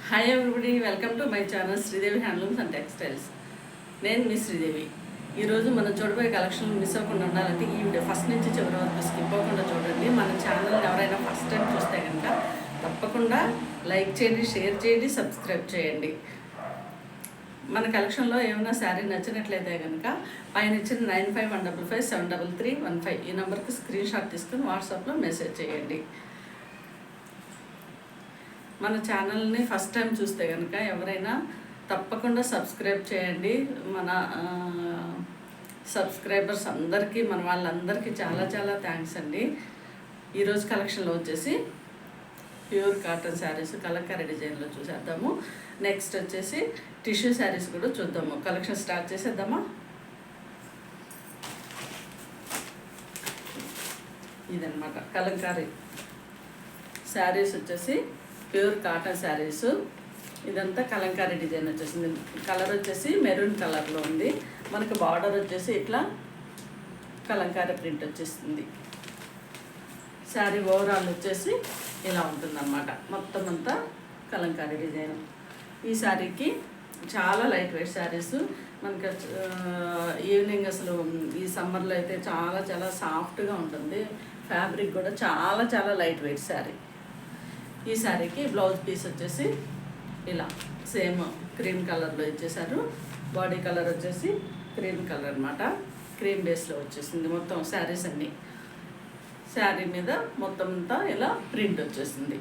Hi everybody, welcome to my channel Sridevi handlooms and textiles. నేను మీ శ్రీదేవి. ఈరోజు మనం చూడబోయే కలెక్షన్ మిస్ అవ్వకుండా ఉండాలంటే ఈ వీడియో ఫస్ట్ నుంచి చివరి వరకు స్కిప్ అవ్వకుండా చూడండి. మన ఛానల్ ఎవరైనా ఫస్ట్ టైం చూస్తే కనుక తప్పకుండా లైక్ చేయండి, షేర్ చేయండి, సబ్స్క్రైబ్ చేయండి. మన కలెక్షన్లో ఏమైనా శారీ నచ్చినట్లయితే కనుక పైన ఇచ్చిన 9515573315 ఈ నెంబర్కి స్క్రీన్ షాట్ తీసుకుని వాట్సాప్లో మెసేజ్ చేయండి. మన ఛానల్ని ఫస్ట్ టైం చూస్తే కనుక ఎవరైనా తప్పకుండా సబ్స్క్రైబ్ చేయండి. మన సబ్స్క్రైబర్స్ అందరికీ, మన వాళ్ళందరికీ చాలా చాలా థ్యాంక్స్ అండి. ఈరోజు కలెక్షన్లో వచ్చేసి ప్యూర్ కాటన్ శారీస్ కలంకారీ డిజైన్లో చూసేద్దాము. నెక్స్ట్ వచ్చేసి టిష్యూ శారీస్ కూడా చూద్దాము. కలెక్షన్ స్టార్ట్ చేసేద్దామా? ఇదన్నమాట కలంకారీ శారీస్ వచ్చేసి ప్యూర్ కాటన్ శారీస్. ఇదంతా కలంకారీ డిజైన్ వచ్చేసింది. కలర్ వచ్చేసి మెరూన్ కలర్లో ఉంది. మనకు బార్డర్ వచ్చేసి ఇట్లా కలంకారీ ప్రింట్ వచ్చేస్తుంది. శారీ ఓవరాల్ వచ్చేసి ఇలా ఉంటుందన్నమాట. మొత్తం అంతా కలంకారీ డిజైన్. ఈ శారీకి చాలా లైట్ వెయిట్ శారీస్. మనకి ఈవినింగ్ అసలు ఈ సమ్మర్లో అయితే చాలా చాలా సాఫ్ట్గా ఉంటుంది. ఫ్యాబ్రిక్ కూడా చాలా చాలా లైట్ వెయిట్ శారీ. ఈ శారీకి బ్లౌజ్ పీస్ వచ్చేసి ఇలా సేమ్ క్రీమ్ కలర్లో ఇచ్చేసారు. బాడీ కలర్ వచ్చేసి క్రీమ్ కలర్ అనమాట. క్రీమ్ బేస్లో వచ్చేసింది మొత్తం శారీస్ అన్నీ. శారీ మీద మొత్తం అంతా ఇలా ప్రింట్ వచ్చేసింది.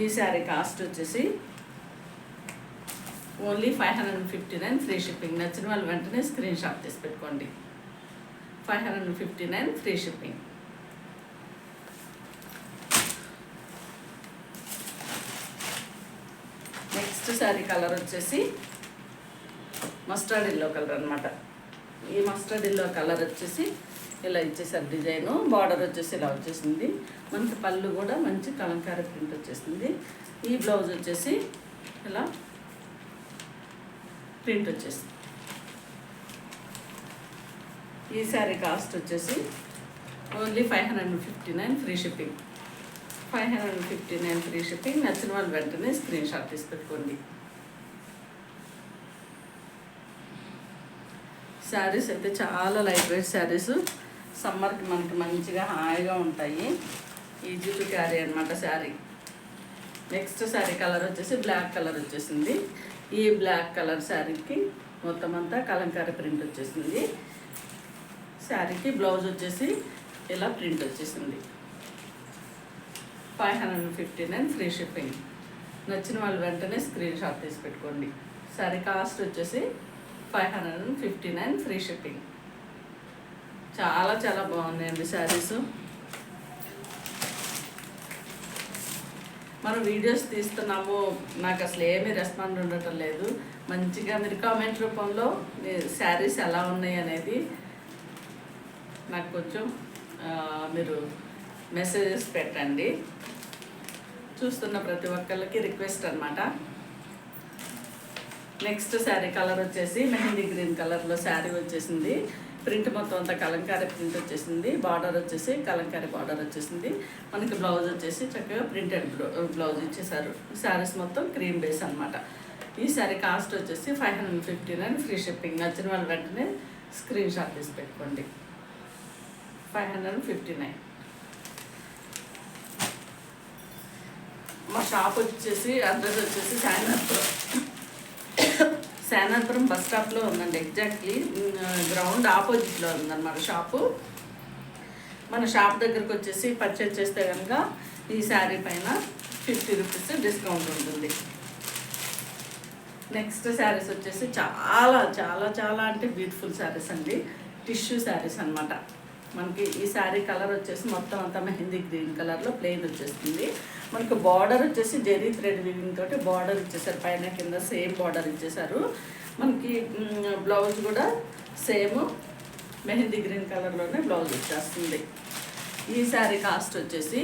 ఈ శారీ కాస్ట్ వచ్చేసి ఓన్లీ 559 ఫ్రీ షిప్పింగ్. నచ్చిన వాళ్ళు వెంటనే స్క్రీన్ షాట్ తీసి పెట్టుకోండి. 559 free shipping. Next sari colour వచ్చేసి మస్టర్డ్ ఎల్లో కలర్ అనమాట. ఈ మస్టర్డ్ ఎల్లో కలర్ వచ్చేసి ఇలా ఇచ్చేసారు డిజైను. బార్డర్ వచ్చేసి ఇలా వచ్చేసింది. మనకి పళ్ళు కూడా మంచి కలంకారీ ప్రింట్ వచ్చేసింది. ఈ బ్లౌజ్ వచ్చేసి ఇలా ప్రింట్ వచ్చేసింది. ఈ శారీ కాస్ట్ వచ్చేసి only 559 free shipping. 559 free shipping. నచ్చిన వాళ్ళు వెంటనే స్క్రీన్ షాట్ తీసి పెట్టుకోండి. శారీస్ అయితే చాలా లైట్ వెయిట్ శారీస్. సమ్మర్కి మనకి మంచిగా హాయిగా ఉంటాయి. ఈజీ టు క్యారీ అనమాట శారీ. నెక్స్ట్ శారీ కలర్ వచ్చేసి బ్లాక్ కలర్ వచ్చేసింది. ఈ బ్లాక్ కలర్ శారీకి మొత్తం అంతా కలంకారీ ప్రింట్ వచ్చేసింది. శారీకి బ్లౌజ్ వచ్చేసి ఇలా ప్రింట్ వచ్చేసింది. 559 ఫ్రీ షిప్పింగ్. నచ్చిన వాళ్ళు వెంటనే స్క్రీన్ షాట్ తీసి పెట్టుకోండి. శారీ కాస్ట్ వచ్చేసి 559 ఫ్రీ షిప్పింగ్. చాలా చాలా బాగున్నాయండి శారీస్. మనం వీడియోస్ తీస్తున్నాము, నాకు అసలు ఏమీ రెస్పాండ్ ఉండటం లేదు. మంచిగా మీరు కామెంట్ రూపంలో శారీస్ ఎలా ఉన్నాయి అనేది నాకు కొంచెం మీరు మెసేజెస్ పెట్టండి. చూస్తున్న ప్రతి ఒక్కరికి రిక్వెస్ట్ అనమాట. నెక్స్ట్ శారీ కలర్ వచ్చేసి మెహందీ గ్రీన్ కలర్లో శారీ వచ్చేసింది. ప్రింట్ మొత్తం అంతా కలంకారీ ప్రింట్ వచ్చేసింది. బార్డర్ వచ్చేసి కలంకారీ బార్డర్ వచ్చేసింది. మనకి బ్లౌజ్ వచ్చేసి చక్కగా ప్రింటెడ్ బ్లౌజ్ ఇచ్చేసారు. శారీస్ మొత్తం క్రీమ్ బేస్ అనమాట. ఈ శారీ కాస్ట్ వచ్చేసి 559 ఫ్రీ షిప్పింగ్. నచ్చిన వాళ్ళు వెంటనే స్క్రీన్ షాట్ తీసి పెట్టుకోండి. 559. మా షాప్ వచ్చేసి అడ్రస్ వచ్చేసి శానాపురం బస్ స్టాప్లో ఉందండి. ఎగ్జాక్ట్లీ గ్రౌండ్ ఆపోజిట్లో ఉందన్నమాట షాపు. మన షాప్ దగ్గరకు వచ్చేసి పర్చేజ్ చేస్తే కనుక ఈ శారీ పైన 50 రూపీస్ డిస్కౌంట్ ఉంటుంది. నెక్స్ట్ శారీస్ వచ్చేసి చాలా చాలా చాలా అంటే బ్యూటిఫుల్ శారీస్ అండి. టిష్యూ శారీస్ అనమాట. మనకి ఈ శారీ కలర్ వచ్చేసి మొత్తం అంతా మెహందీ గ్రీన్ కలర్లో ప్లెయిన్ వచ్చేస్తుంది. మనకు బార్డర్ వచ్చేసి జెరీ థ్రెడ్ వీవింగ్ తోటి బార్డర్ ఇచ్చేసారు. పైన కింద సేమ్ బార్డర్ ఇచ్చేసారు. మనకి బ్లౌజ్ కూడా సేమ్ మెహందీ గ్రీన్ కలర్లోనే బ్లౌజ్ వచ్చేస్తుంది. ఈ శారీ కాస్ట్ వచ్చేసి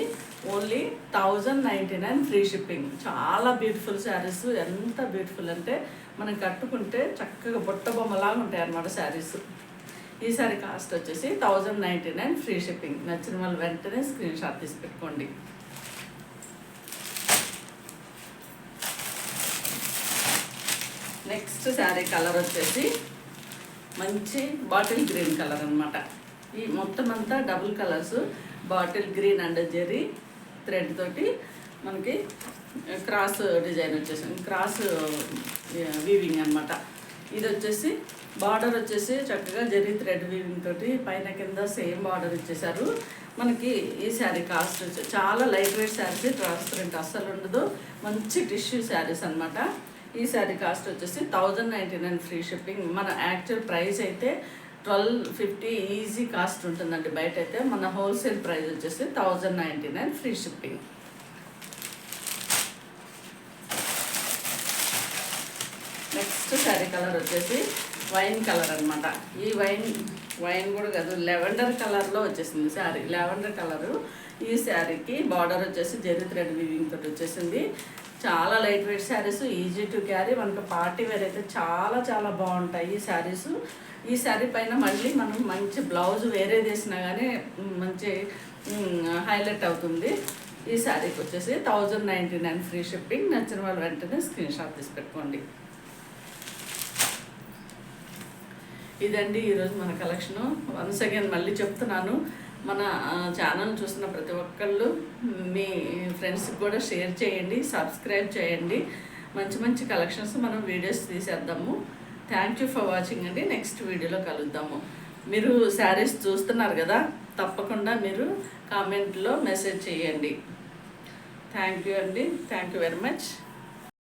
ఓన్లీ 1099 ఫ్రీ షిప్పింగ్. చాలా బ్యూటిఫుల్ శారీస్. ఎంత బ్యూటిఫుల్ అంటే మనం కట్టుకుంటే చక్కగా బుట్ట బొమ్మలాగా ఉంటాయి అన్నమాట శారీస్. ఈ శారీ కాస్ట్ వచ్చేసి 1099 ఫ్రీ షిప్పింగ్. నచ్చిన వాళ్ళు వెంటనే స్క్రీన్ షాట్ తీసి పెట్టుకోండి. నెక్స్ట్ శారీ కలర్ వచ్చేసి మంచి బాటిల్ గ్రీన్ కలర్ అనమాట. ఈ మొత్తం అంతా double colours, bottle green and zari thread తోటి మనకి క్రాస్ డిజైన్ వచ్చేసింది, క్రాస్ వీవింగ్ అనమాట. ఇది వచ్చేసి బార్డర్ వచ్చేసి చక్కగా జెరీ థ్రెడ్ వీవింగ్ తోటి పైన కింద సేమ్ బార్డర్ ఇచ్చేసారు. మనకి ఈ శారీ కాస్ట్ చాలా లైట్ వెయిట్ శారీస్, ట్రాన్స్పరెంట్ అస్సలు ఉండదు, మంచి టిష్యూ శారీస్ అనమాట. ఈ శారీ కాస్ట్ వచ్చేసి 1099 ఫ్రీ షిప్పింగ్. మన యాక్చువల్ ప్రైస్ అయితే 1250 ఈజీ కాస్ట్ ఉంటుందండి బయట అయితే. మన హోల్సేల్ ప్రైస్ వచ్చేసి 1099 free shipping. Next sari colour వచ్చేసి వైన్ కలర్ అనమాట. ఈ వైన్ కూడా కాదు, లెవెండర్ కలర్లో వచ్చేసింది శారీ, లెవెండర్ కలరు. ఈ శారీకి బార్డర్ వచ్చేసి జెరీ థ్రెడ్ వీవింగ్ తోటి వచ్చేసింది. చాలా light weight saris, easy to carry. మనకు పార్టీ వేర్ అయితే చాలా చాలా బాగుంటాయి ఈ శారీస్. ఈ శారీ పైన మళ్ళీ మనం మంచి బ్లౌజ్ వేరే వేసినా కానీ మంచి హైలైట్ అవుతుంది. ఈ శారీకి వచ్చేసి 1099 ఫ్రీ షిప్పింగ్. నచ్చిన వాళ్ళు వెంటనే స్క్రీన్ షాట్ తీసి పెట్టుకోండి. ఇదండి ఈరోజు మన కలెక్షను. వన్స్ అగైన్ మళ్ళీ చెప్తున్నాను, మన ఛానల్ చూసిన ప్రతి ఒక్కళ్ళు మీ ఫ్రెండ్స్కి కూడా షేర్ చేయండి, సబ్స్క్రైబ్ చేయండి. మంచి మంచి కలెక్షన్స్ మనం వీడియోస్ తీసేద్దాము. థ్యాంక్ యూ ఫర్ వాచింగ్ అండి. నెక్స్ట్ వీడియోలో కలుద్దాము. మీరు శారీస్ చూస్తున్నారు కదా, తప్పకుండా మీరు కామెంట్లో మెసేజ్ చేయండి. థ్యాంక్ యూ అండి. Thank you very much.